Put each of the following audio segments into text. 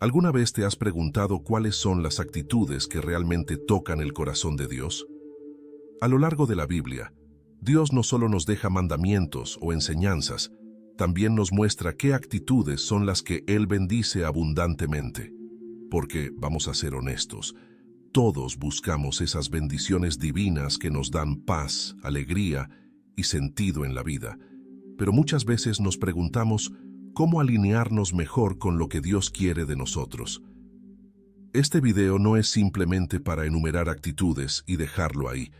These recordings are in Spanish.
¿Alguna vez te has preguntado cuáles son las actitudes que realmente tocan el corazón de Dios? A lo largo de la Biblia, Dios no solo nos deja mandamientos o enseñanzas, también nos muestra qué actitudes son las que Él bendice abundantemente. Porque, vamos a ser honestos, todos buscamos esas bendiciones divinas que nos dan paz, alegría y sentido en la vida. Pero muchas veces nos preguntamos cómo alinearnos mejor con lo que Dios quiere de nosotros. Este video no es simplemente para enumerar actitudes y dejarlo ahí.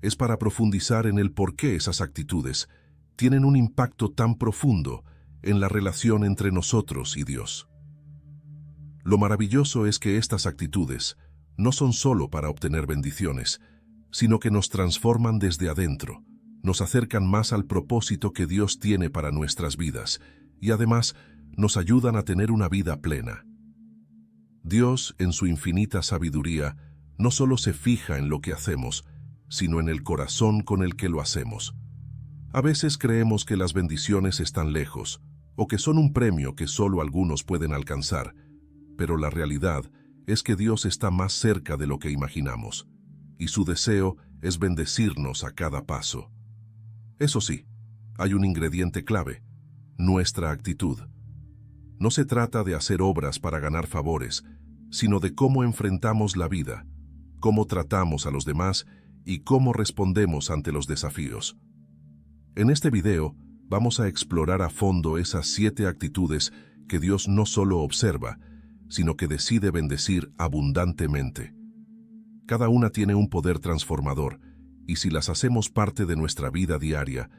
Es para profundizar en el por qué esas actitudes tienen un impacto tan profundo en la relación entre nosotros y Dios. Lo maravilloso es que estas actitudes no son solo para obtener bendiciones, sino que nos transforman desde adentro, nos acercan más al propósito que Dios tiene para nuestras vidas y además nos ayudan a tener una vida plena. Dios, en su infinita sabiduría, no solo se fija en lo que hacemos, sino en el corazón con el que lo hacemos. A veces creemos que las bendiciones están lejos, o que son un premio que solo algunos pueden alcanzar, pero la realidad es que Dios está más cerca de lo que imaginamos, y su deseo es bendecirnos a cada paso. Eso sí, hay un ingrediente clave: nuestra actitud. No se trata de hacer obras para ganar favores, sino de cómo enfrentamos la vida, cómo tratamos a los demás y cómo respondemos ante los desafíos. En este video vamos a explorar a fondo esas 7 actitudes que Dios no solo observa, sino que decide bendecir abundantemente. Cada una tiene un poder transformador, y si las hacemos parte de nuestra vida diaria,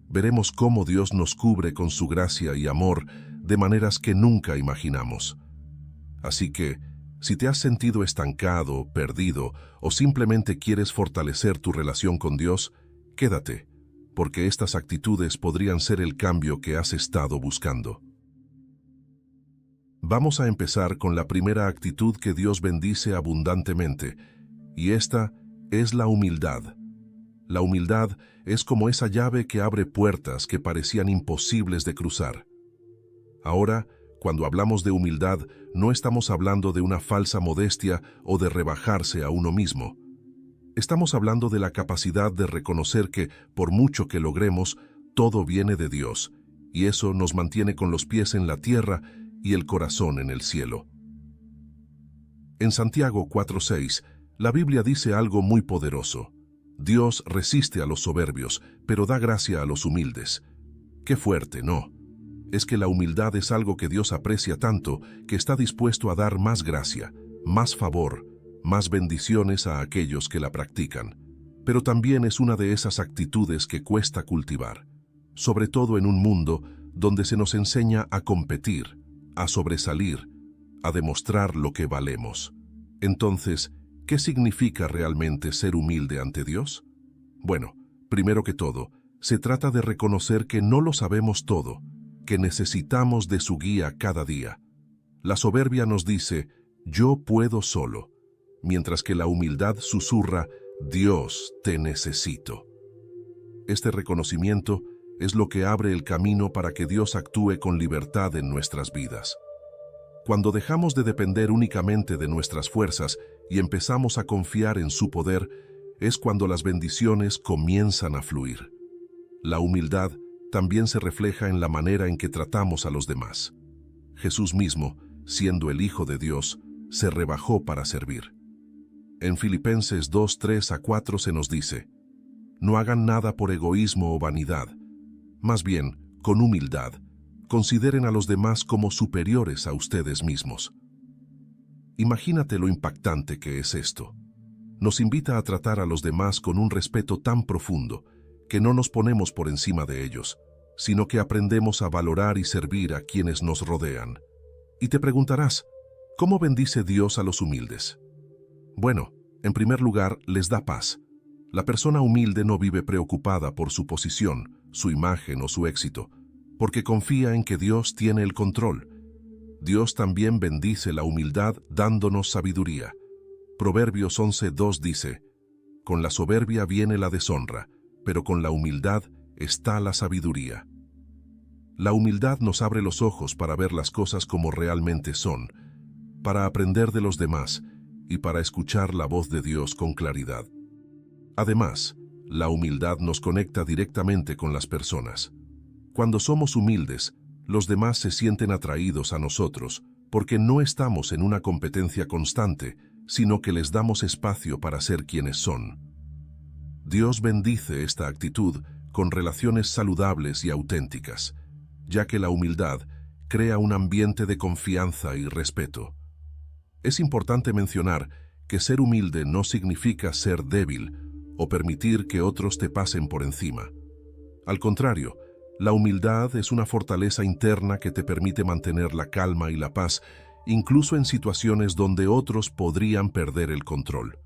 veremos cómo Dios nos cubre con su gracia y amor de maneras que nunca imaginamos. Así que, si te has sentido estancado, perdido o simplemente quieres fortalecer tu relación con Dios, quédate, porque estas actitudes podrían ser el cambio que has estado buscando. Vamos a empezar con la primera actitud que Dios bendice abundantemente, y esta es la humildad. La humildad es como esa llave que abre puertas que parecían imposibles de cruzar. Ahora, cuando hablamos de humildad, no estamos hablando de una falsa modestia o de rebajarse a uno mismo. Estamos hablando de la capacidad de reconocer que, por mucho que logremos, todo viene de Dios, y eso nos mantiene con los pies en la tierra y el corazón en el cielo. En Santiago 4:6, la Biblia dice algo muy poderoso: Dios resiste a los soberbios, pero da gracia a los humildes. Qué fuerte, ¿no? Es que la humildad es algo que Dios aprecia tanto que está dispuesto a dar más gracia, más favor, más bendiciones a aquellos que la practican. Pero también es una de esas actitudes que cuesta cultivar, sobre todo en un mundo donde se nos enseña a competir, a sobresalir, a demostrar lo que valemos. Entonces, ¿qué significa realmente ser humilde ante Dios? Bueno, primero que todo, se trata de reconocer que no lo sabemos todo, que necesitamos de su guía cada día. La soberbia nos dice, yo puedo solo, mientras que la humildad susurra, Dios, te necesito. Este reconocimiento es lo que abre el camino para que Dios actúe con libertad en nuestras vidas. Cuando dejamos de depender únicamente de nuestras fuerzas y empezamos a confiar en su poder, es cuando las bendiciones comienzan a fluir. La humildad también se refleja en la manera en que tratamos a los demás. Jesús mismo, siendo el Hijo de Dios, se rebajó para servir. En Filipenses 2:3-4 se nos dice, no hagan nada por egoísmo o vanidad, más bien, con humildad, consideren a los demás como superiores a ustedes mismos. Imagínate lo impactante que es esto. Nos invita a tratar a los demás con un respeto tan profundo que no nos ponemos por encima de ellos, sino que aprendemos a valorar y servir a quienes nos rodean. Y te preguntarás, ¿cómo bendice Dios a los humildes? Bueno, en primer lugar, les da paz. La persona humilde no vive preocupada por su posición, su imagen o su éxito, porque confía en que Dios tiene el control. Dios también bendice la humildad dándonos sabiduría. Proverbios 11:2 dice, con la soberbia viene la deshonra, pero con la humildad está la sabiduría. La humildad nos abre los ojos para ver las cosas como realmente son. para aprender de los demás y para escuchar la voz de Dios con claridad. Además, la humildad nos conecta directamente con las personas. Cuando somos humildes, los demás se sienten atraídos a nosotros porque no estamos en una competencia constante, sino que les damos espacio para ser quienes son. Dios bendice esta actitud con relaciones saludables y auténticas, ya que la humildad crea un ambiente de confianza y respeto. Es importante mencionar que ser humilde no significa ser débil o permitir que otros te pasen por encima. Al contrario, la humildad es una fortaleza interna que te permite mantener la calma y la paz, incluso en situaciones donde otros podrían perder el control.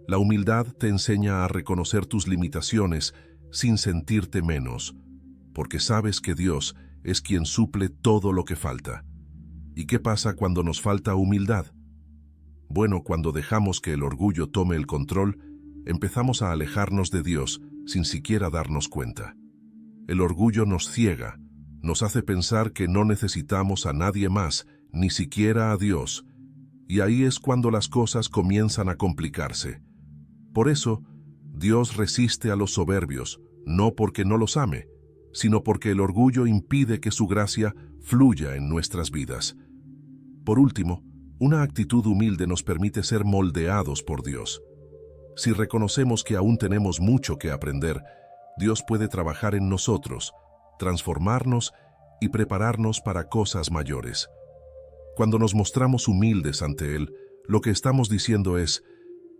La humildad te enseña a reconocer tus limitaciones sin sentirte menos, porque sabes que Dios es quien suple todo lo que falta. ¿Y qué pasa cuando nos falta humildad? Bueno, cuando dejamos que el orgullo tome el control, empezamos a alejarnos de Dios sin siquiera darnos cuenta. El orgullo nos ciega, nos hace pensar que no necesitamos a nadie más, ni siquiera a Dios, y ahí es cuando las cosas comienzan a complicarse. Por eso, Dios resiste a los soberbios, no porque no los ame, sino porque el orgullo impide que su gracia fluya en nuestras vidas. Por último, una actitud humilde nos permite ser moldeados por Dios. Si reconocemos que aún tenemos mucho que aprender, Dios puede trabajar en nosotros, transformarnos y prepararnos para cosas mayores. Cuando nos mostramos humildes ante Él, lo que estamos diciendo es: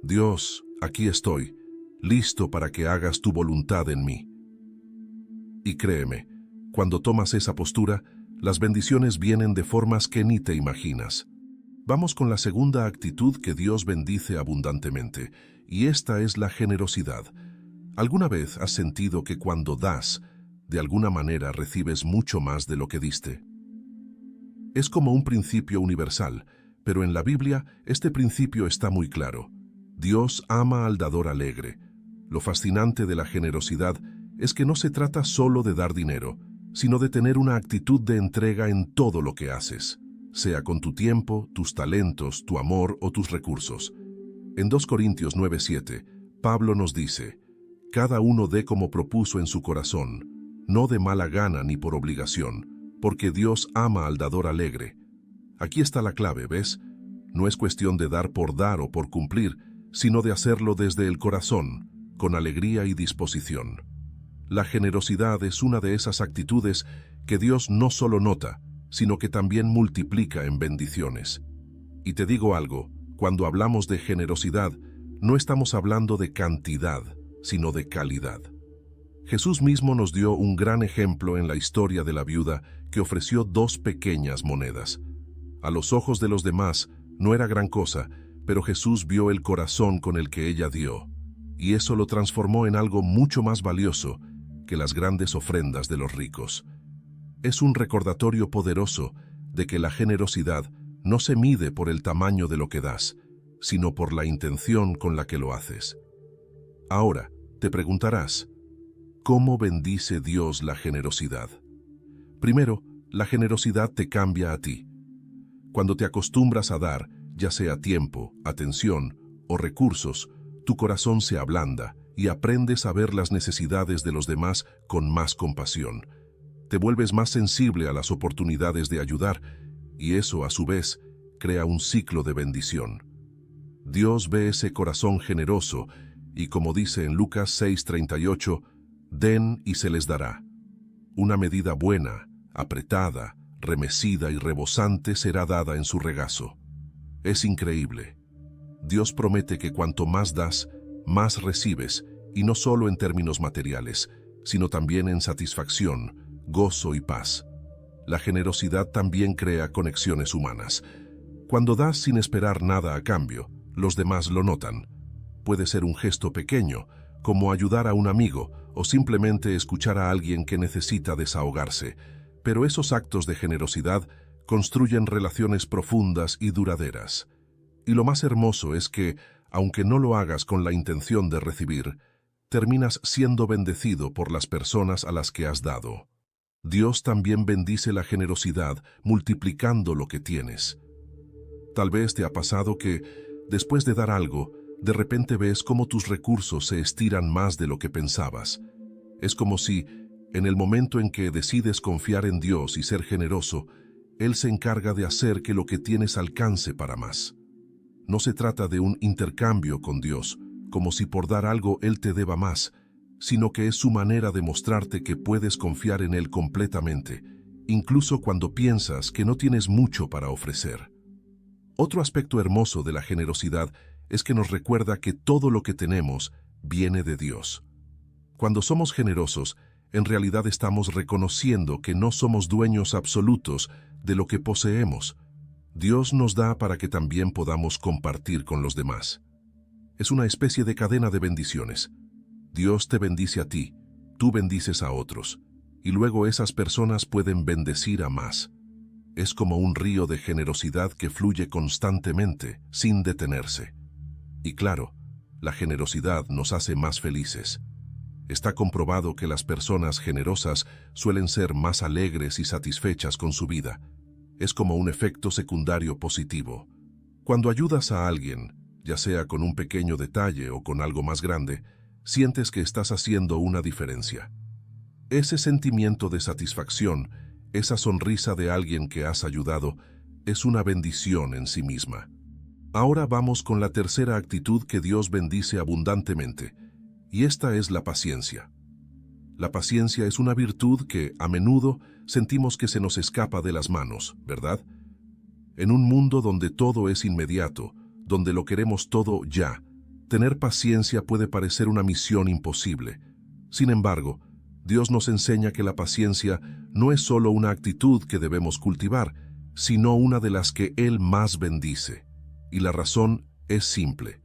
Dios, aquí estoy, listo para que hagas tu voluntad en mí. Y créeme, cuando tomas esa postura, las bendiciones vienen de formas que ni te imaginas. Vamos con la segunda actitud que Dios bendice abundantemente, y esta es la generosidad. ¿Alguna vez has sentido que cuando das, de alguna manera recibes mucho más de lo que diste? Es como un principio universal, pero en la Biblia este principio está muy claro. Dios ama al dador alegre. Lo fascinante de la generosidad es que no se trata solo de dar dinero, sino de tener una actitud de entrega en todo lo que haces, sea con tu tiempo, tus talentos, tu amor o tus recursos. En 2 Corintios 9:7, Pablo nos dice: cada uno dé como propuso en su corazón, no de mala gana ni por obligación, porque Dios ama al dador alegre. Aquí está la clave, ¿ves? No es cuestión de dar por dar o por cumplir, sino de hacerlo desde el corazón, con alegría y disposición. La generosidad es una de esas actitudes que Dios no solo nota, sino que también multiplica en bendiciones. Y te digo algo, cuando hablamos de generosidad, no estamos hablando de cantidad, sino de calidad. Jesús mismo nos dio un gran ejemplo en la historia de la viuda que ofreció 2 pequeñas monedas. A los ojos de los demás no era gran cosa, pero Jesús vio el corazón con el que ella dio, y eso lo transformó en algo mucho más valioso que las grandes ofrendas de los ricos. Es un recordatorio poderoso de que la generosidad no se mide por el tamaño de lo que das, sino por la intención con la que lo haces. Ahora, te preguntarás, ¿cómo bendice Dios la generosidad? Primero, la generosidad te cambia a ti. Cuando te acostumbras a dar, ya sea tiempo, atención o recursos, tu corazón se ablanda y aprendes a ver las necesidades de los demás con más compasión. Te vuelves más sensible a las oportunidades de ayudar y eso, a su vez, crea un ciclo de bendición. Dios ve ese corazón generoso y, como dice en Lucas 6:38, den y se les dará. Una medida buena, apretada, remecida y rebosante será dada en su regazo. Es increíble. Dios promete que cuanto más das, más recibes, y no solo en términos materiales, sino también en satisfacción, gozo y paz. La generosidad también crea conexiones humanas. Cuando das sin esperar nada a cambio, los demás lo notan. Puede ser un gesto pequeño, como ayudar a un amigo o simplemente escuchar a alguien que necesita desahogarse, pero esos actos de generosidad construyen relaciones profundas y duraderas. Y lo más hermoso es que, aunque no lo hagas con la intención de recibir, terminas siendo bendecido por las personas a las que has dado. Dios también bendice la generosidad multiplicando lo que tienes. Tal vez te ha pasado que, después de dar algo, de repente ves cómo tus recursos se estiran más de lo que pensabas. Es como si, en el momento en que decides confiar en Dios y ser generoso, Él se encarga de hacer que lo que tienes alcance para más. No se trata de un intercambio con Dios, como si por dar algo Él te deba más, sino que es su manera de mostrarte que puedes confiar en Él completamente, incluso cuando piensas que no tienes mucho para ofrecer. Otro aspecto hermoso de la generosidad es que nos recuerda que todo lo que tenemos viene de Dios. Cuando somos generosos, en realidad estamos reconociendo que no somos dueños absolutos de lo que poseemos. Dios nos da para que también podamos compartir con los demás. Es una especie de cadena de bendiciones. Dios te bendice a ti, tú bendices a otros, y luego esas personas pueden bendecir a más. Es como un río de generosidad que fluye constantemente, sin detenerse. Y claro, la generosidad nos hace más felices. Está comprobado que las personas generosas suelen ser más alegres y satisfechas con su vida. Es como un efecto secundario positivo. Cuando ayudas a alguien, ya sea con un pequeño detalle o con algo más grande, sientes que estás haciendo una diferencia. Ese sentimiento de satisfacción, esa sonrisa de alguien que has ayudado, es una bendición en sí misma. Ahora vamos con la tercera actitud que Dios bendice abundantemente, y esta es la paciencia. La paciencia es una virtud que, a menudo, sentimos que se nos escapa de las manos, ¿verdad? En un mundo donde todo es inmediato, donde lo queremos todo ya, tener paciencia puede parecer una misión imposible. Sin embargo, Dios nos enseña que la paciencia no es solo una actitud que debemos cultivar, sino una de las que Él más bendice. Y la razón es simple.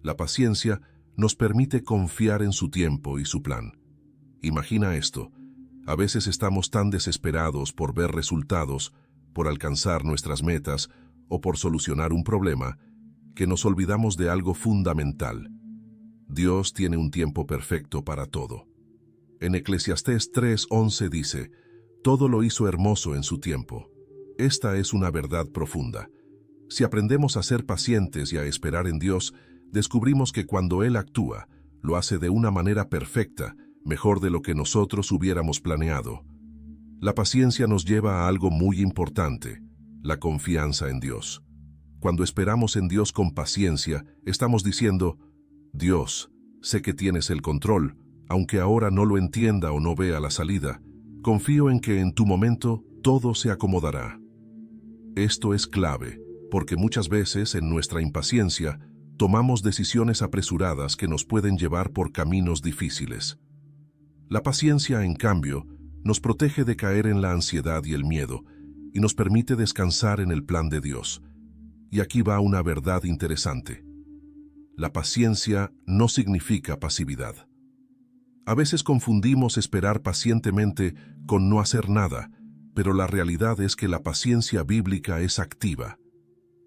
La paciencia nos permite confiar en su tiempo y su plan. Imagina esto. A veces estamos tan desesperados por ver resultados, por alcanzar nuestras metas o por solucionar un problema, que nos olvidamos de algo fundamental. Dios tiene un tiempo perfecto para todo. En Eclesiastés 3:11 dice, «Todo lo hizo hermoso en su tiempo». Esta es una verdad profunda. Si aprendemos a ser pacientes y a esperar en Dios, descubrimos que cuando Él actúa, lo hace de una manera perfecta, mejor de lo que nosotros hubiéramos planeado. La paciencia nos lleva a algo muy importante, la confianza en Dios. Cuando esperamos en Dios con paciencia, estamos diciendo, «Dios, sé que tienes el control, aunque ahora no lo entienda o no vea la salida. Confío en que en tu momento todo se acomodará». Esto es clave, porque muchas veces en nuestra impaciencia tomamos decisiones apresuradas que nos pueden llevar por caminos difíciles. La paciencia, en cambio, nos protege de caer en la ansiedad y el miedo, y nos permite descansar en el plan de Dios. Y aquí va una verdad interesante. La paciencia no significa pasividad. A veces confundimos esperar pacientemente con no hacer nada, pero la realidad es que la paciencia bíblica es activa.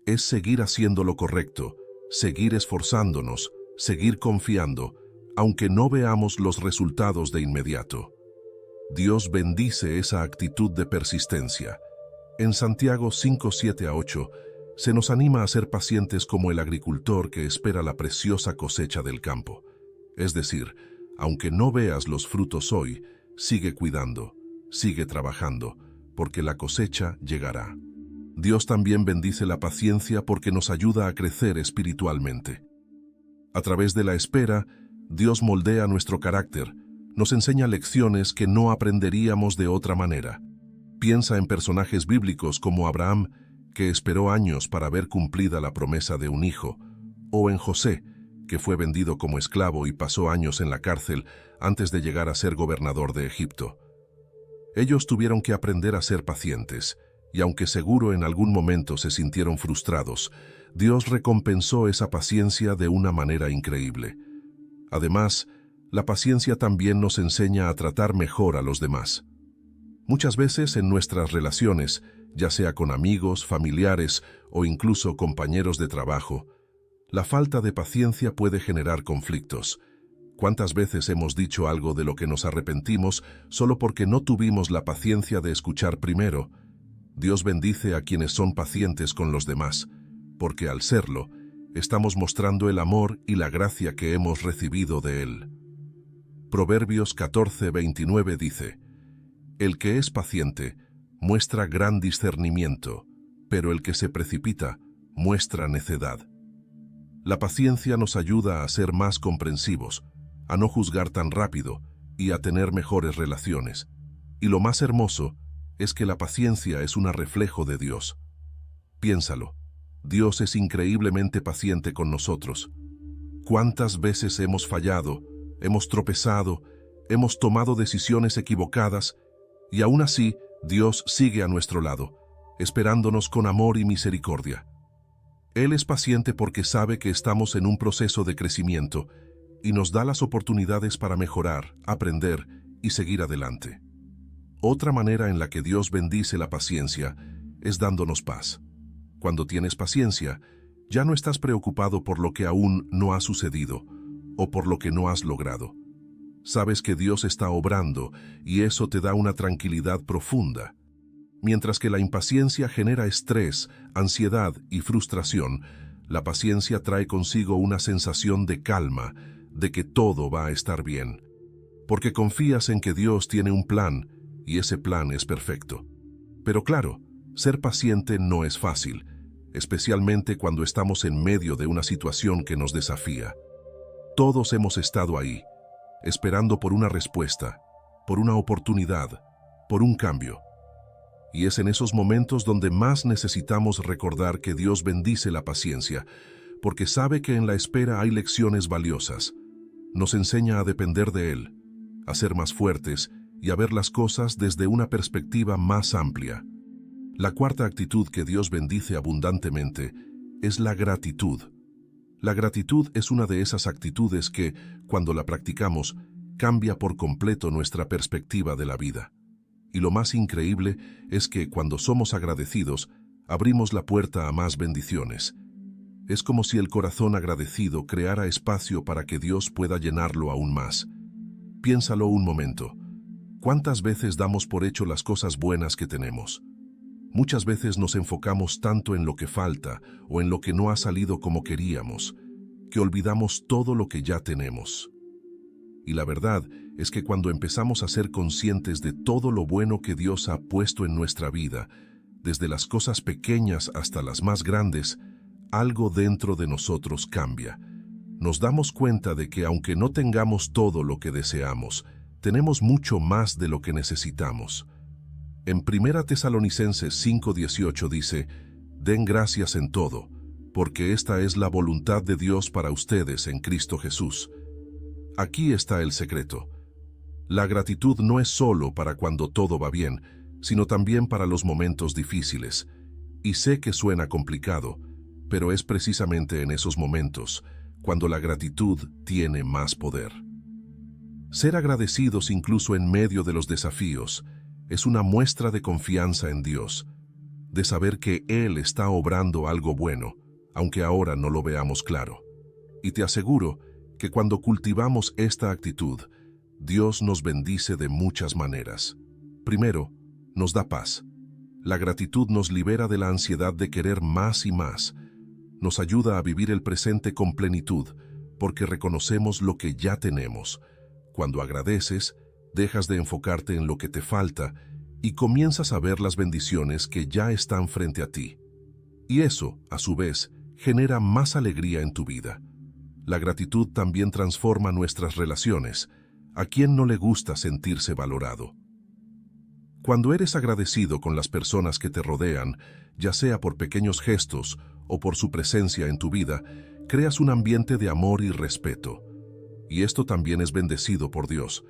Es seguir haciendo lo correcto, seguir esforzándonos, seguir confiando, aunque no veamos los resultados de inmediato. Dios bendice esa actitud de persistencia. En Santiago 5:7-8, se nos anima a ser pacientes como el agricultor que espera la preciosa cosecha del campo. Es decir, aunque no veas los frutos hoy, sigue cuidando, sigue trabajando, porque la cosecha llegará. Dios también bendice la paciencia porque nos ayuda a crecer espiritualmente. A través de la espera, Dios moldea nuestro carácter, nos enseña lecciones que no aprenderíamos de otra manera. Piensa en personajes bíblicos como Abraham, que esperó años para ver cumplida la promesa de un hijo, o en José, que fue vendido como esclavo y pasó años en la cárcel antes de llegar a ser gobernador de Egipto. Ellos tuvieron que aprender a ser pacientes, y aunque seguro en algún momento se sintieron frustrados, Dios recompensó esa paciencia de una manera increíble. Además, la paciencia también nos enseña a tratar mejor a los demás. Muchas veces en nuestras relaciones, ya sea con amigos, familiares o incluso compañeros de trabajo, la falta de paciencia puede generar conflictos. ¿Cuántas veces hemos dicho algo de lo que nos arrepentimos solo porque no tuvimos la paciencia de escuchar primero? Dios bendice a quienes son pacientes con los demás, porque al serlo, estamos mostrando el amor y la gracia que hemos recibido de Él. Proverbios 14:29 dice: El que es paciente muestra gran discernimiento, pero el que se precipita muestra necedad. La paciencia nos ayuda a ser más comprensivos, a no juzgar tan rápido y a tener mejores relaciones. Y lo más hermoso es que la paciencia es un reflejo de Dios. Piénsalo, Dios es increíblemente paciente con nosotros. ¿Cuántas veces hemos fallado, hemos tropezado, hemos tomado decisiones equivocadas, y aún así Dios sigue a nuestro lado, esperándonos con amor y misericordia? Él es paciente porque sabe que estamos en un proceso de crecimiento y nos da las oportunidades para mejorar, aprender y seguir adelante. Otra manera en la que Dios bendice la paciencia es dándonos paz. Cuando tienes paciencia, ya no estás preocupado por lo que aún no ha sucedido o por lo que no has logrado. Sabes que Dios está obrando y eso te da una tranquilidad profunda. Mientras que la impaciencia genera estrés, ansiedad y frustración, la paciencia trae consigo una sensación de calma, de que todo va a estar bien. Porque confías en que Dios tiene un plan y ese plan es perfecto. Pero claro, ser paciente no es fácil, especialmente cuando estamos en medio de una situación que nos desafía. Todos hemos estado ahí, esperando por una respuesta, por una oportunidad, por un cambio. Y es en esos momentos donde más necesitamos recordar que Dios bendice la paciencia, porque sabe que en la espera hay lecciones valiosas. Nos enseña a depender de Él, a ser más fuertes y a ver las cosas desde una perspectiva más amplia. La cuarta actitud que Dios bendice abundantemente es la gratitud. La gratitud es una de esas actitudes que, cuando la practicamos, cambia por completo nuestra perspectiva de la vida. Y lo más increíble es que cuando somos agradecidos, abrimos la puerta a más bendiciones. Es como si el corazón agradecido creara espacio para que Dios pueda llenarlo aún más. Piénsalo un momento. ¿Cuántas veces damos por hecho las cosas buenas que tenemos? Muchas veces nos enfocamos tanto en lo que falta o en lo que no ha salido como queríamos, que olvidamos todo lo que ya tenemos. Y la verdad es que cuando empezamos a ser conscientes de todo lo bueno que Dios ha puesto en nuestra vida, desde las cosas pequeñas hasta las más grandes, algo dentro de nosotros cambia. Nos damos cuenta de que aunque no tengamos todo lo que deseamos, tenemos mucho más de lo que necesitamos. En 1 Tesalonicenses 5:18 dice: Den gracias en todo, porque esta es la voluntad de Dios para ustedes en Cristo Jesús. Aquí está el secreto. La gratitud no es solo para cuando todo va bien, sino también para los momentos difíciles. Y sé que suena complicado, pero es precisamente en esos momentos cuando la gratitud tiene más poder. Ser agradecidos incluso en medio de los desafíos es una muestra de confianza en Dios, de saber que Él está obrando algo bueno, aunque ahora no lo veamos claro. Y te aseguro que cuando cultivamos esta actitud, Dios nos bendice de muchas maneras. Primero, nos da paz. La gratitud nos libera de la ansiedad de querer más y más. Nos ayuda a vivir el presente con plenitud, porque reconocemos lo que ya tenemos. Cuando agradeces, dejas de enfocarte en lo que te falta y comienzas a ver las bendiciones que ya están frente a ti. Y eso, a su vez, genera más alegría en tu vida. La gratitud también transforma nuestras relaciones. ¿A quién no le gusta sentirse valorado? Cuando eres agradecido con las personas que te rodean, ya sea por pequeños gestos o por su presencia en tu vida, creas un ambiente de amor y respeto. Y esto también es bendecido por Dios.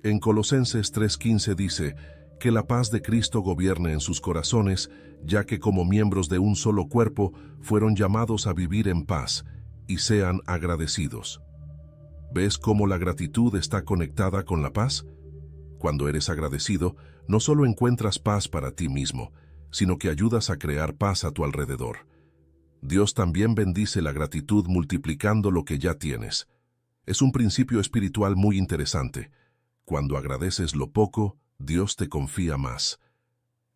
En Colosenses 3:15 dice que la paz de Cristo gobierne en sus corazones, ya que como miembros de un solo cuerpo fueron llamados a vivir en paz y sean agradecidos. ¿Ves cómo la gratitud está conectada con la paz? Cuando eres agradecido, no solo encuentras paz para ti mismo, sino que ayudas a crear paz a tu alrededor. Dios también bendice la gratitud multiplicando lo que ya tienes. Es un principio espiritual muy interesante. Cuando agradeces lo poco, Dios te confía más.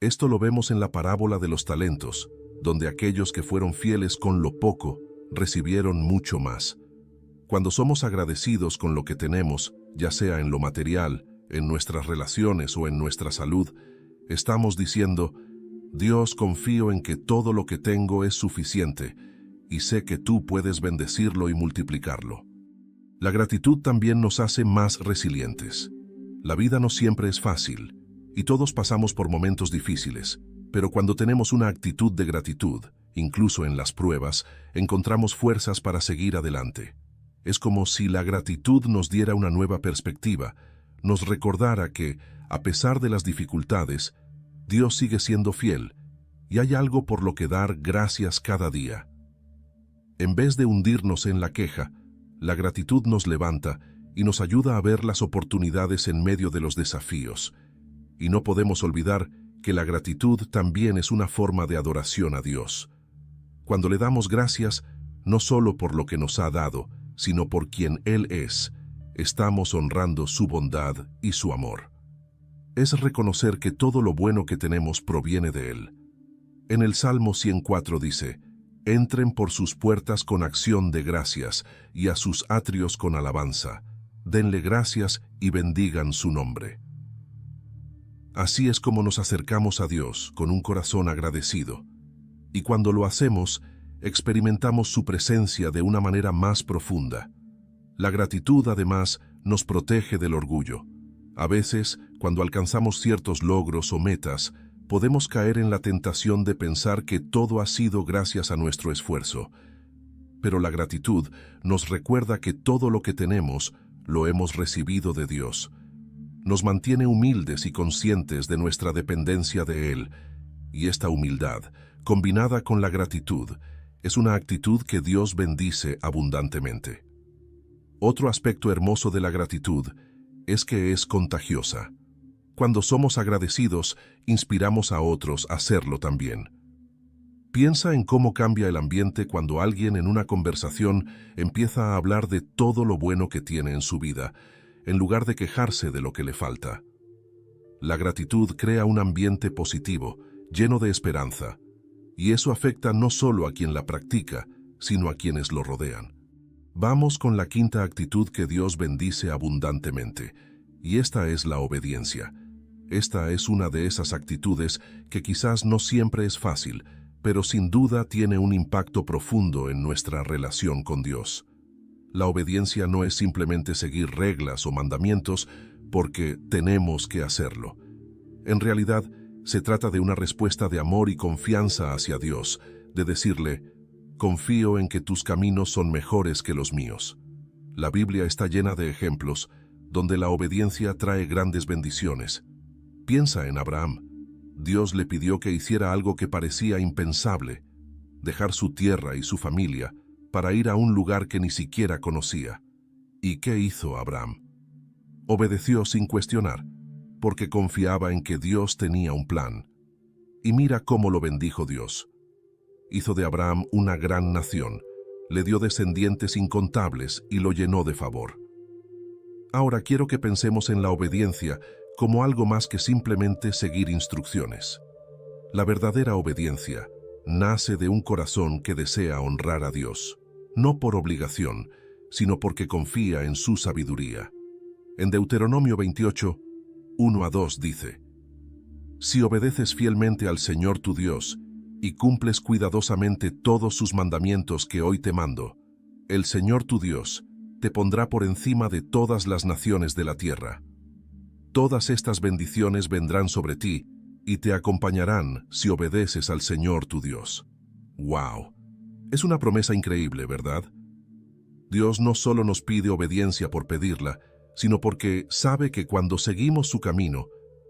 Esto lo vemos en la parábola de los talentos, donde aquellos que fueron fieles con lo poco recibieron mucho más. Cuando somos agradecidos con lo que tenemos, ya sea en lo material, en nuestras relaciones o en nuestra salud, estamos diciendo: Dios, confío en que todo lo que tengo es suficiente y sé que tú puedes bendecirlo y multiplicarlo. La gratitud también nos hace más resilientes. La vida no siempre es fácil y todos pasamos por momentos difíciles, pero cuando tenemos una actitud de gratitud, incluso en las pruebas, encontramos fuerzas para seguir adelante. Es como si la gratitud nos diera una nueva perspectiva, nos recordara que, a pesar de las dificultades, Dios sigue siendo fiel y hay algo por lo que dar gracias cada día. En vez de hundirnos en la queja, la gratitud nos levanta y nos ayuda a ver las oportunidades en medio de los desafíos. Y no podemos olvidar que la gratitud también es una forma de adoración a Dios. Cuando le damos gracias, no solo por lo que nos ha dado, sino por quien Él es, estamos honrando su bondad y su amor. Es reconocer que todo lo bueno que tenemos proviene de Él. En el Salmo 104 dice: «Entren por sus puertas con acción de gracias y a sus atrios con alabanza. Denle gracias y bendigan su nombre». Así es como nos acercamos a Dios, con un corazón agradecido. Y cuando lo hacemos, experimentamos su presencia de una manera más profunda. La gratitud, además, nos protege del orgullo. A veces, cuando alcanzamos ciertos logros o metas, podemos caer en la tentación de pensar que todo ha sido gracias a nuestro esfuerzo. Pero la gratitud nos recuerda que todo lo que tenemos lo hemos recibido de Dios. Nos mantiene humildes y conscientes de nuestra dependencia de Él, y esta humildad, combinada con la gratitud, es una actitud que Dios bendice abundantemente. Otro aspecto hermoso de la gratitud es que es contagiosa. Cuando somos agradecidos, inspiramos a otros a hacerlo también. Piensa en cómo cambia el ambiente cuando alguien en una conversación empieza a hablar de todo lo bueno que tiene en su vida, en lugar de quejarse de lo que le falta. La gratitud crea un ambiente positivo, lleno de esperanza, y eso afecta no solo a quien la practica, sino a quienes lo rodean. Vamos con la quinta actitud que Dios bendice abundantemente, y esta es la obediencia. Esta es una de esas actitudes que quizás no siempre es fácil, pero sin duda tiene un impacto profundo en nuestra relación con Dios. La obediencia no es simplemente seguir reglas o mandamientos porque tenemos que hacerlo. En realidad, se trata de una respuesta de amor y confianza hacia Dios, de decirle: «Confío en que tus caminos son mejores que los míos». La Biblia está llena de ejemplos donde la obediencia trae grandes bendiciones. Piensa en Abraham. Dios le pidió que hiciera algo que parecía impensable: dejar su tierra y su familia para ir a un lugar que ni siquiera conocía. ¿Y qué hizo Abraham? Obedeció sin cuestionar, porque confiaba en que Dios tenía un plan. Y mira cómo lo bendijo Dios. Hizo de Abraham una gran nación, le dio descendientes incontables y lo llenó de favor. Ahora quiero que pensemos en la obediencia como algo más que simplemente seguir instrucciones. La verdadera obediencia nace de un corazón que desea honrar a Dios, no por obligación, sino porque confía en su sabiduría. En Deuteronomio 28, 1-2 dice: «Si obedeces fielmente al Señor tu Dios y cumples cuidadosamente todos sus mandamientos que hoy te mando, el Señor tu Dios te pondrá por encima de todas las naciones de la tierra. Todas estas bendiciones vendrán sobre ti y te acompañarán si obedeces al Señor tu Dios». ¡Wow! Es una promesa increíble, ¿verdad? Dios no solo nos pide obediencia por pedirla, sino porque sabe que cuando seguimos su camino,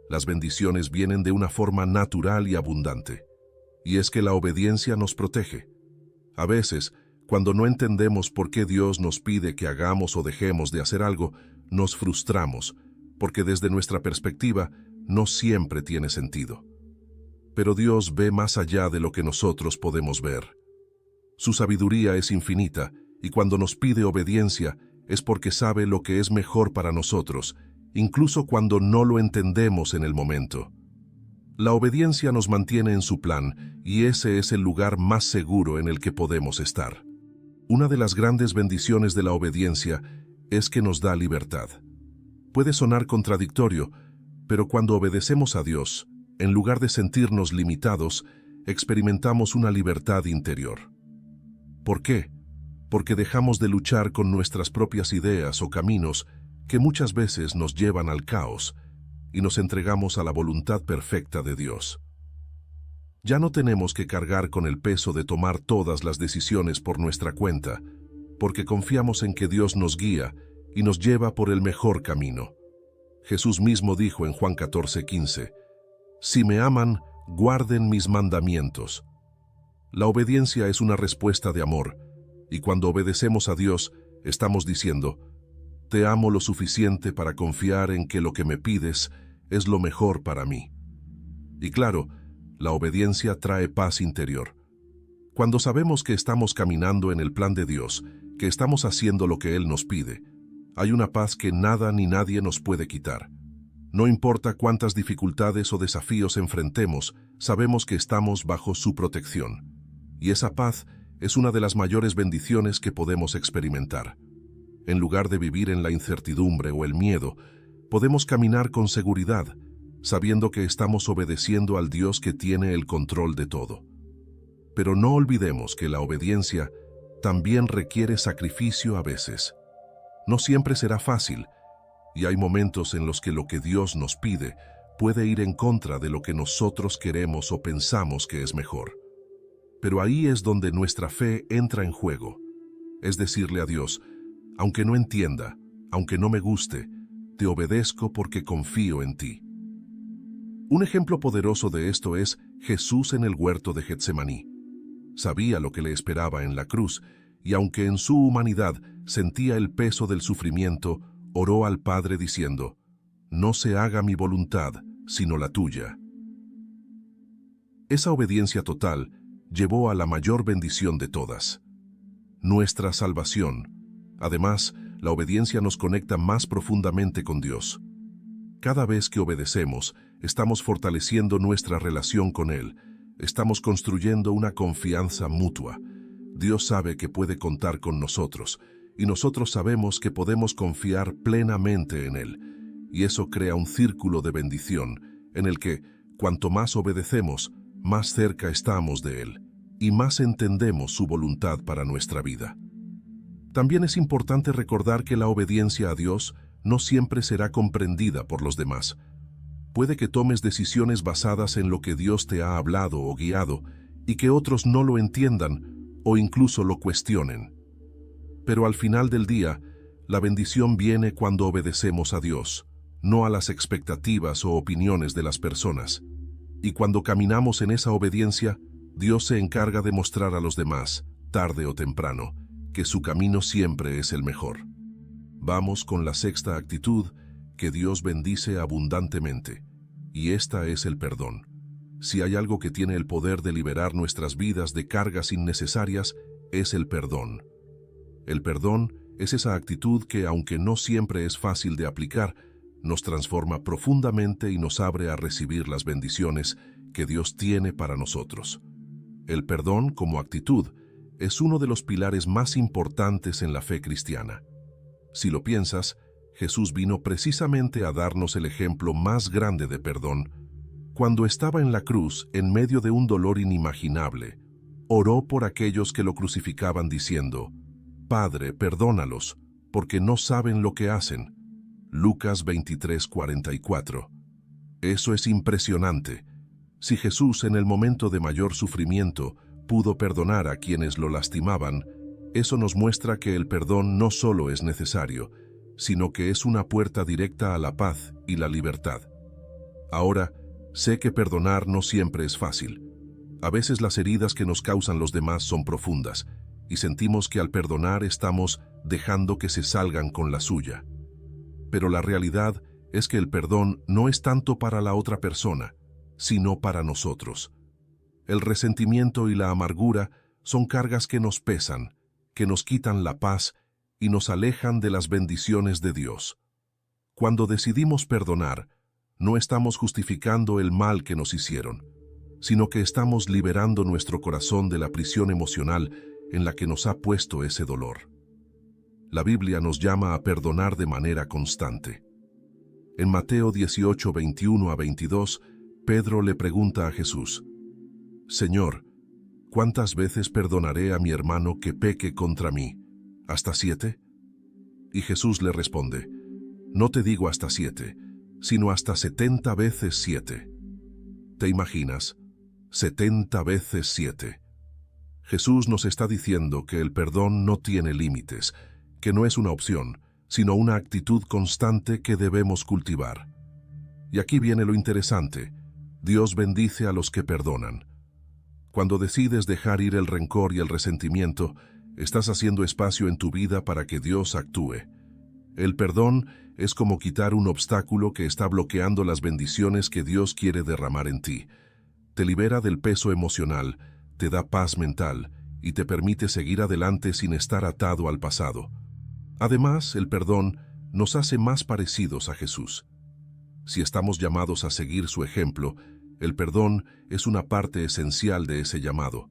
las bendiciones vienen de una forma natural y abundante. Y es que la obediencia nos protege. A veces, cuando no entendemos por qué Dios nos pide que hagamos o dejemos de hacer algo, nos frustramos, porque desde nuestra perspectiva no siempre tiene sentido. Pero Dios ve más allá de lo que nosotros podemos ver. Su sabiduría es infinita, y cuando nos pide obediencia es porque sabe lo que es mejor para nosotros, incluso cuando no lo entendemos en el momento. La obediencia nos mantiene en su plan y ese es el lugar más seguro en el que podemos estar. Una de las grandes bendiciones de la obediencia es que nos da libertad. Puede sonar contradictorio, pero cuando obedecemos a Dios, en lugar de sentirnos limitados, experimentamos una libertad interior. ¿Por qué? Porque dejamos de luchar con nuestras propias ideas o caminos que muchas veces nos llevan al caos y nos entregamos a la voluntad perfecta de Dios. Ya no tenemos que cargar con el peso de tomar todas las decisiones por nuestra cuenta, porque confiamos en que Dios nos guía y nos lleva por el mejor camino. Jesús mismo dijo en Juan 14:15, «Si me aman, guarden mis mandamientos». La obediencia es una respuesta de amor, y cuando obedecemos a Dios, estamos diciendo, «Te amo lo suficiente para confiar en que lo que me pides es lo mejor para mí». Y claro, la obediencia trae paz interior. Cuando sabemos que estamos caminando en el plan de Dios, que estamos haciendo lo que Él nos pide, hay una paz que nada ni nadie nos puede quitar. No importa cuántas dificultades o desafíos enfrentemos, sabemos que estamos bajo su protección. Y esa paz es una de las mayores bendiciones que podemos experimentar. En lugar de vivir en la incertidumbre o el miedo, podemos caminar con seguridad, sabiendo que estamos obedeciendo al Dios que tiene el control de todo. Pero no olvidemos que la obediencia también requiere sacrificio a veces. No siempre será fácil, y hay momentos en los que lo que Dios nos pide puede ir en contra de lo que nosotros queremos o pensamos que es mejor. Pero ahí es donde nuestra fe entra en juego. Es decirle a Dios, aunque no entienda, aunque no me guste, te obedezco porque confío en ti. Un ejemplo poderoso de esto es Jesús en el huerto de Getsemaní. Sabía lo que le esperaba en la cruz, y aunque en su humanidad sentía el peso del sufrimiento, oró al Padre diciendo, «No se haga mi voluntad, sino la tuya». Esa obediencia total llevó a la mayor bendición de todas, nuestra salvación. Además, la obediencia nos conecta más profundamente con Dios. Cada vez que obedecemos, estamos fortaleciendo nuestra relación con Él, estamos construyendo una confianza mutua. Dios sabe que puede contar con nosotros, y nosotros sabemos que podemos confiar plenamente en Él. Y eso crea un círculo de bendición, en el que, cuanto más obedecemos, más cerca estamos de Él, y más entendemos su voluntad para nuestra vida. También es importante recordar que la obediencia a Dios no siempre será comprendida por los demás. Puede que tomes decisiones basadas en lo que Dios te ha hablado o guiado, y que otros no lo entiendan o incluso lo cuestionen. Pero al final del día, la bendición viene cuando obedecemos a Dios, no a las expectativas o opiniones de las personas. Y cuando caminamos en esa obediencia, Dios se encarga de mostrar a los demás, tarde o temprano, que su camino siempre es el mejor. Vamos con la sexta actitud, que Dios bendice abundantemente, y esta es el perdón. Si hay algo que tiene el poder de liberar nuestras vidas de cargas innecesarias, es el perdón. El perdón es esa actitud que, aunque no siempre es fácil de aplicar, nos transforma profundamente y nos abre a recibir las bendiciones que Dios tiene para nosotros. El perdón, como actitud, es uno de los pilares más importantes en la fe cristiana. Si lo piensas, Jesús vino precisamente a darnos el ejemplo más grande de perdón. Cuando estaba en la cruz, en medio de un dolor inimaginable, oró por aquellos que lo crucificaban diciendo, «Padre, perdónalos, porque no saben lo que hacen». Lucas 23:44. Eso es impresionante. Si Jesús en el momento de mayor sufrimiento pudo perdonar a quienes lo lastimaban, eso nos muestra que el perdón no solo es necesario, sino que es una puerta directa a la paz y la libertad. Ahora, sé que perdonar no siempre es fácil. A veces las heridas que nos causan los demás son profundas, y sentimos que al perdonar estamos dejando que se salgan con la suya. Pero la realidad es que el perdón no es tanto para la otra persona, sino para nosotros. El resentimiento y la amargura son cargas que nos pesan, que nos quitan la paz y nos alejan de las bendiciones de Dios. Cuando decidimos perdonar, no estamos justificando el mal que nos hicieron, sino que estamos liberando nuestro corazón de la prisión emocional en la que nos ha puesto ese dolor. La Biblia nos llama a perdonar de manera constante. En Mateo 18, 21 a 22, Pedro le pregunta a Jesús: Señor, ¿cuántas veces perdonaré a mi hermano que peque contra mí? ¿Hasta 7? Y Jesús le responde: No te digo hasta 7, sino hasta 70 veces 7. ¿Te imaginas? 70 veces 7. Jesús nos está diciendo que el perdón no tiene límites, que no es una opción, sino una actitud constante que debemos cultivar. Y aquí viene lo interesante: Dios bendice a los que perdonan. Cuando decides dejar ir el rencor y el resentimiento, estás haciendo espacio en tu vida para que Dios actúe. El perdón es como quitar un obstáculo que está bloqueando las bendiciones que Dios quiere derramar en ti. Te libera del peso emocional, te da paz mental y te permite seguir adelante sin estar atado al pasado. Además, el perdón nos hace más parecidos a Jesús. Si estamos llamados a seguir su ejemplo, el perdón es una parte esencial de ese llamado.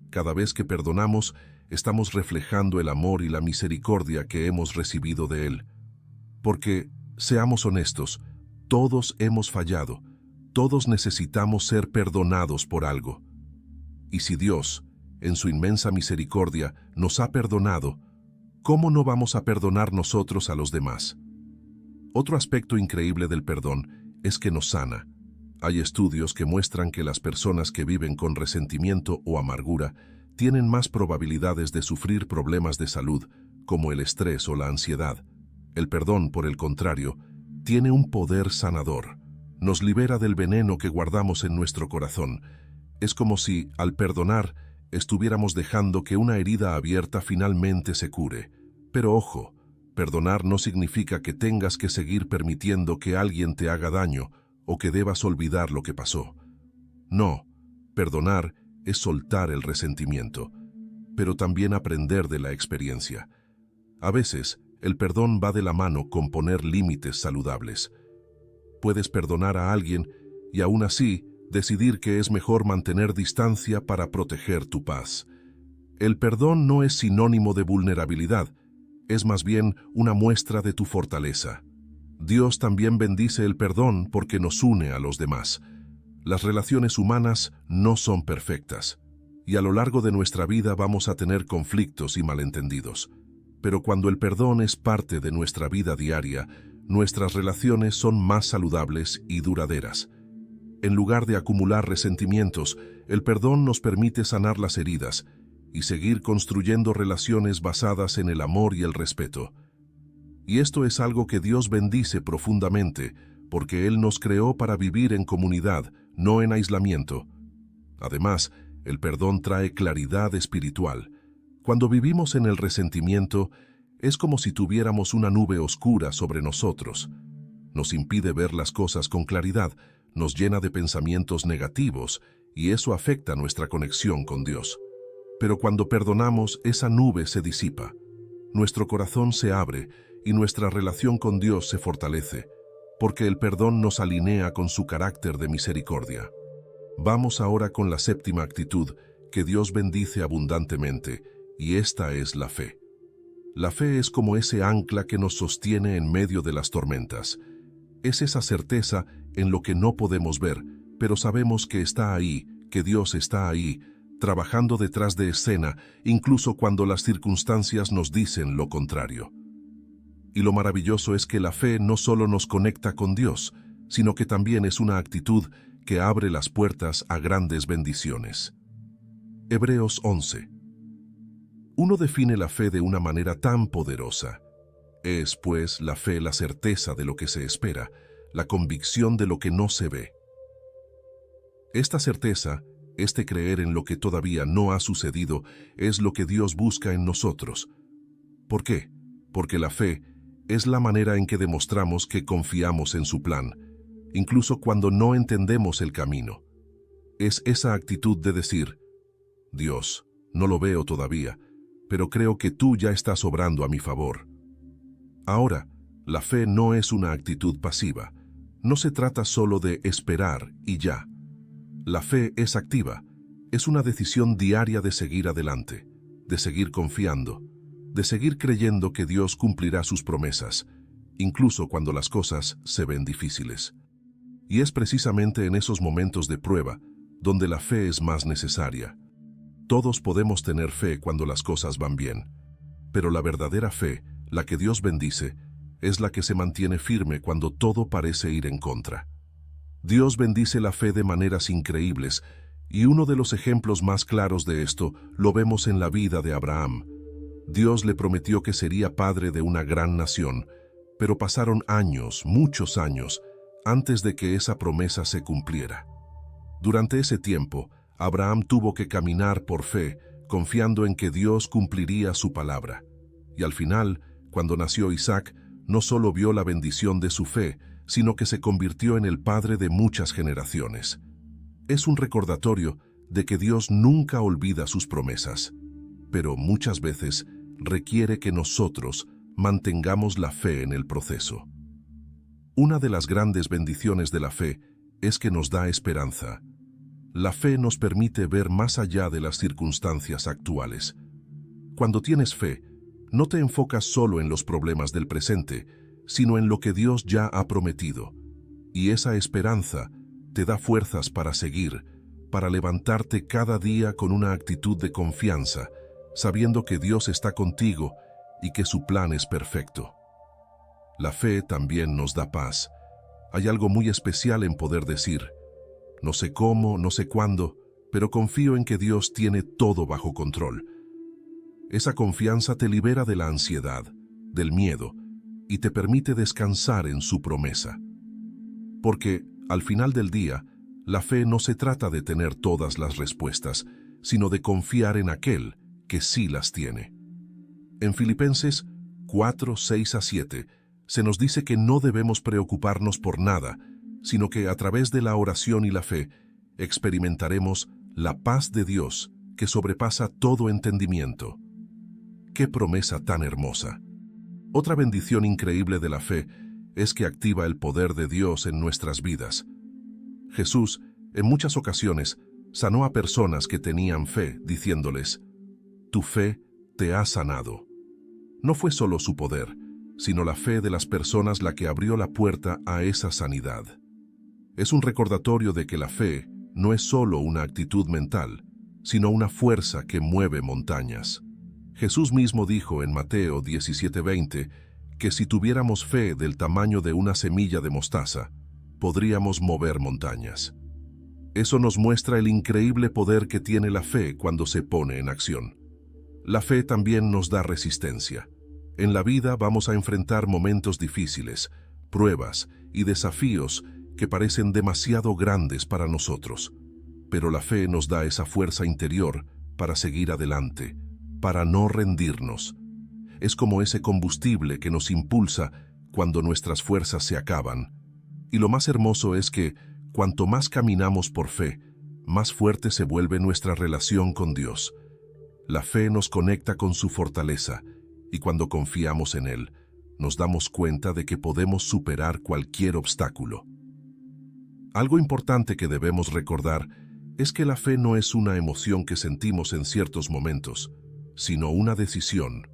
Cada vez que perdonamos, estamos reflejando el amor y la misericordia que hemos recibido de Él. Porque, seamos honestos, todos hemos fallado, todos necesitamos ser perdonados por algo. Y si Dios, en su inmensa misericordia, nos ha perdonado, ¿cómo no vamos a perdonar nosotros a los demás? Otro aspecto increíble del perdón es que nos sana. Hay estudios que muestran que las personas que viven con resentimiento o amargura tienen más probabilidades de sufrir problemas de salud, como el estrés o la ansiedad. El perdón, por el contrario, tiene un poder sanador. Nos libera del veneno que guardamos en nuestro corazón. Es como si, al perdonar, estuviéramos dejando que una herida abierta finalmente se cure. Pero ojo, perdonar no significa que tengas que seguir permitiendo que alguien te haga daño o que debas olvidar lo que pasó. No, perdonar es soltar el resentimiento, pero también aprender de la experiencia. A veces, el perdón va de la mano con poner límites saludables. Puedes perdonar a alguien y aún así decidir que es mejor mantener distancia para proteger tu paz. El perdón no es sinónimo de vulnerabilidad, es más bien una muestra de tu fortaleza. Dios también bendice el perdón porque nos une a los demás. Las relaciones humanas no son perfectas, y a lo largo de nuestra vida vamos a tener conflictos y malentendidos. Pero cuando el perdón es parte de nuestra vida diaria, nuestras relaciones son más saludables y duraderas. En lugar de acumular resentimientos, el perdón nos permite sanar las heridas y seguir construyendo relaciones basadas en el amor y el respeto. Y esto es algo que Dios bendice profundamente, porque Él nos creó para vivir en comunidad, no en aislamiento. Además, el perdón trae claridad espiritual. Cuando vivimos en el resentimiento, es como si tuviéramos una nube oscura sobre nosotros. Nos impide ver las cosas con claridad, nos llena de pensamientos negativos, y eso afecta nuestra conexión con Dios. Pero cuando perdonamos, esa nube se disipa. Nuestro corazón se abre y nuestra relación con Dios se fortalece, porque el perdón nos alinea con su carácter de misericordia. Vamos ahora con la séptima actitud que Dios bendice abundantemente, y esta es la fe. La fe es como ese ancla que nos sostiene en medio de las tormentas. Es esa certeza en lo que no podemos ver, pero sabemos que está ahí, que Dios está ahí, trabajando detrás de escena, incluso cuando las circunstancias nos dicen lo contrario. Y lo maravilloso es que la fe no solo nos conecta con Dios, sino que también es una actitud que abre las puertas a grandes bendiciones. Hebreos 11. Uno define la fe de una manera tan poderosa. Es, pues, la fe la certeza de lo que se espera, la convicción de lo que no se ve. Esta certeza, este creer en lo que todavía no ha sucedido, es lo que Dios busca en nosotros. ¿Por qué? Porque la fe es la manera en que demostramos que confiamos en su plan, incluso cuando no entendemos el camino. Es esa actitud de decir: Dios, no lo veo todavía, pero creo que tú ya estás obrando a mi favor. Ahora, la fe no es una actitud pasiva. no se trata solo de esperar y ya. La fe es activa, es una decisión diaria de seguir adelante, de seguir confiando, de seguir creyendo que Dios cumplirá sus promesas, incluso cuando las cosas se ven difíciles. Y es precisamente en esos momentos de prueba donde la fe es más necesaria. Todos podemos tener fe cuando las cosas van bien, pero la verdadera fe, la que Dios bendice, es la que se mantiene firme cuando todo parece ir en contra. Dios bendice la fe de maneras increíbles, y uno de los ejemplos más claros de esto lo vemos en la vida de Abraham. Dios le prometió que sería padre de una gran nación, pero pasaron años, muchos años, antes de que esa promesa se cumpliera. Durante ese tiempo, Abraham tuvo que caminar por fe, confiando en que Dios cumpliría su palabra. Y al final, cuando nació Isaac, no solo vio la bendición de su fe, sino que se convirtió en el padre de muchas generaciones. Es un recordatorio de que Dios nunca olvida sus promesas, pero muchas veces requiere que nosotros mantengamos la fe en el proceso. Una de las grandes bendiciones de la fe es que nos da esperanza. La fe nos permite ver más allá de las circunstancias actuales. Cuando tienes fe, no te enfocas solo en los problemas del presente, sino en lo que Dios ya ha prometido. Y esa esperanza te da fuerzas para seguir, para levantarte cada día con una actitud de confianza, sabiendo que Dios está contigo y que su plan es perfecto. La fe también nos da paz. Hay algo muy especial en poder decir: no sé cómo, no sé cuándo, pero confío en que Dios tiene todo bajo control. Esa confianza te libera de la ansiedad, del miedo, y te permite descansar en su promesa. Porque, al final del día, la fe no se trata de tener todas las respuestas, sino de confiar en aquel que sí las tiene. En Filipenses 4, 6 a 7, se nos dice que no debemos preocuparnos por nada, sino que a través de la oración y la fe experimentaremos la paz de Dios que sobrepasa todo entendimiento. ¡Qué promesa tan hermosa! Otra bendición increíble de la fe es que activa el poder de Dios en nuestras vidas. Jesús, en muchas ocasiones, sanó a personas que tenían fe, diciéndoles: «Tu fe te ha sanado». No fue solo su poder, sino la fe de las personas la que abrió la puerta a esa sanidad. Es un recordatorio de que la fe no es solo una actitud mental, sino una fuerza que mueve montañas. Jesús mismo dijo en Mateo 17:20 que si tuviéramos fe del tamaño de una semilla de mostaza, podríamos mover montañas. Eso nos muestra el increíble poder que tiene la fe cuando se pone en acción. La fe también nos da resistencia. En la vida vamos a enfrentar momentos difíciles, pruebas y desafíos que parecen demasiado grandes para nosotros. Pero la fe nos da esa fuerza interior para seguir adelante, para no rendirnos. Es como ese combustible que nos impulsa cuando nuestras fuerzas se acaban. Y lo más hermoso es que, cuanto más caminamos por fe, más fuerte se vuelve nuestra relación con Dios. La fe nos conecta con su fortaleza, y cuando confiamos en Él, nos damos cuenta de que podemos superar cualquier obstáculo. Algo importante que debemos recordar es que la fe no es una emoción que sentimos en ciertos momentos, sino una decisión.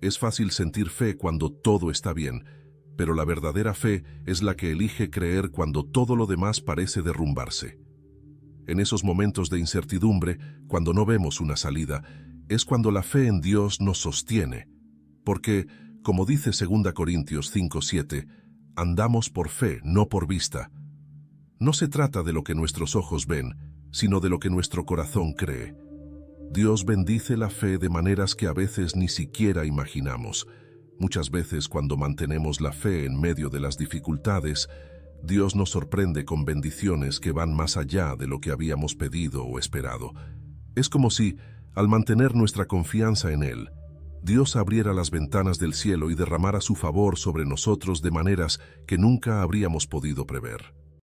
Es fácil sentir fe cuando todo está bien, pero la verdadera fe es la que elige creer cuando todo lo demás parece derrumbarse. En esos momentos de incertidumbre, cuando no vemos una salida, es cuando la fe en Dios nos sostiene, porque, como dice 2 Corintios 5:7, andamos por fe, no por vista. No se trata de lo que nuestros ojos ven, sino de lo que nuestro corazón cree. Dios bendice la fe de maneras que a veces ni siquiera imaginamos. Muchas veces, cuando mantenemos la fe en medio de las dificultades, Dios nos sorprende con bendiciones que van más allá de lo que habíamos pedido o esperado. Es como si, al mantener nuestra confianza en Él, Dios abriera las ventanas del cielo y derramara su favor sobre nosotros de maneras que nunca habríamos podido prever.